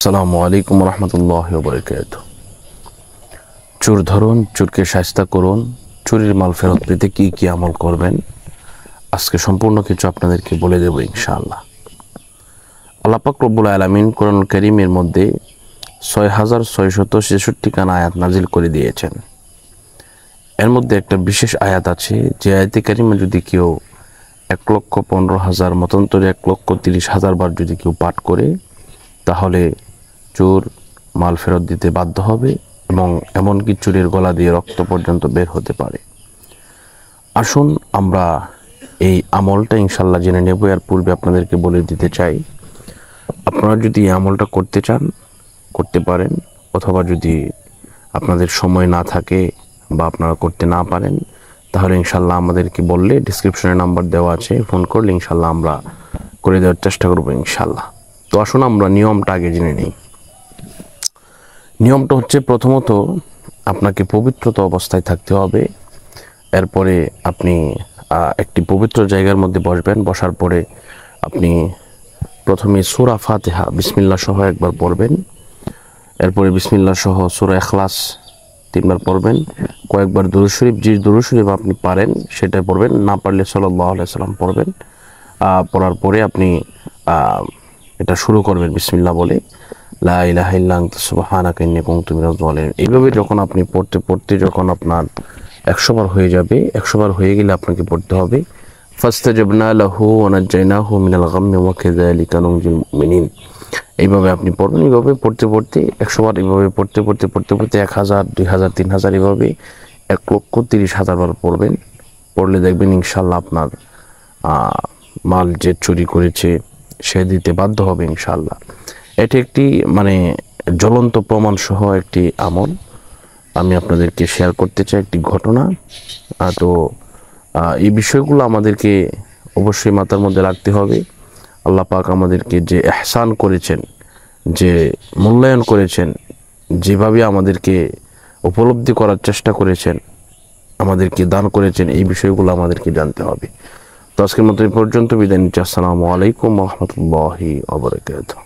আসসালামু আলাইকুম রহমতুল্লাহি ওয়া বারাকাতুহু। চোর ধরুন, চোরকে শায়েস্তা করুন। চুরির মাল ফেরত পেতে কি কি আমল করবেন আজকে সম্পূর্ণ কিছু আপনাদেরকে বলে দেব ইনশাআল্লাহ। আল্লাহ পাক রব্বুল আলামিন কোরআন কারীমের মধ্যে 6666 খানা আয়াত নাজিল করে দিয়েছেন। এর মধ্যে একটা বিশেষ আয়াত আছে, যে আয়াতে কারিমা যদি কেউ 1,15,000 মতান্তরে 1,30,000 বার যদি কেউ পাঠ করে, তাহলে চোর মাল ফেরত দিতে বাধ্য হবে এবং এমনকি চোরের গলা দিয়ে রক্ত পর্যন্ত বের হতে পারে। আসুন আমরা এই আমলটা ইনশাল্লাহ জেনে নেব। এর পূর্বে আপনাদেরকে বলে দিতে চাই, আপনারা যদি এই আমলটা করতে চান করতে পারেন, অথবা যদি আপনাদের সময় না থাকে বা আপনারা করতে না পারেন, তাহলে ইনশাল্লাহ আমাদেরকে বললে ডিসক্রিপশনে নাম্বার দেওয়া আছে, ফোন করলে ইনশাল্লাহ আমরা করে দেওয়ার চেষ্টা করবো ইনশাল্লাহ। তো আসুন আমরা নিয়মটা আগে জেনে নিই। নিয়মটা হচ্ছে, প্রথমত আপনাকে পবিত্রতা অবস্থায় থাকতে হবে। এরপরে আপনি একটি পবিত্র জায়গার মধ্যে বসবেন। বসার পরে আপনি প্রথমে সূরা ফাতিহা বিসমিল্লাহ সহ একবার পড়বেন। এরপরে বিসমিল্লাহ সহ সূরা ইখলাস 3 বার পড়বেন। কয়েকবার দুরূদ শরীফ, যে দুরূদ শরীফ আপনি পারেন সেটা পড়বেন, না পারলে সাল্লাল্লাহু আলাইহি সাল্লাম পড়বেন। পড়ার পরে আপনি এটা শুরু করবেন বিসমিল্লাহ বলে, লা ইলাহা ইল্লা আনতা সুবহানাকা ইন্নী কুনতু মিনাজ জালিমিন। এইভাবে যখন আপনি পড়তে যখন আপনার 100 বার হয়ে যাবে, 100 বার হয়ে গেলে আপনাকে পড়তে হবে ফাস্তাজাবনা লাহু ওয়া নাজাইনাহু মিনাল গাম্মি ওয়া কাযালিকা নুনজিল মুমিনিন। এইভাবে আপনি পড়বেন। এইভাবে পড়তে 100 বার এইভাবে পড়তে 1000, 2000, 3000 এইভাবে 1,30,000 বার পড়বেন। পড়লে দেখবেন ইনশাআল্লাহ আপনার মাল যে চুরি করেছে সে দিতে বাধ্য হবে ইনশাআল্লাহ। এটি একটি জ্বলন্ত প্রমাণ সহ একটি আমল আমি আপনাদেরকে শেয়ার করতে চাই, একটি ঘটনা। তো এই বিষয়গুলো আমাদেরকে অবশ্যই মাথার মধ্যে রাখতে হবে। আল্লাহ পাক আমাদেরকে যে ইহসান করেছেন, যে মূল্যায়ন করেছেন, যেভাবে আমাদেরকে উপলব্ধি করার চেষ্টা করেছেন, আমাদেরকে দান করেছেন, এই বিষয়গুলো আমাদেরকে জানতে হবে। তো আজকের মতো এই পর্যন্ত বিদায় নিচ্ছি। আসসালামু আলাইকুম ওয়া রাহমাতুল্লাহি ওয়া বারাকাতুহু।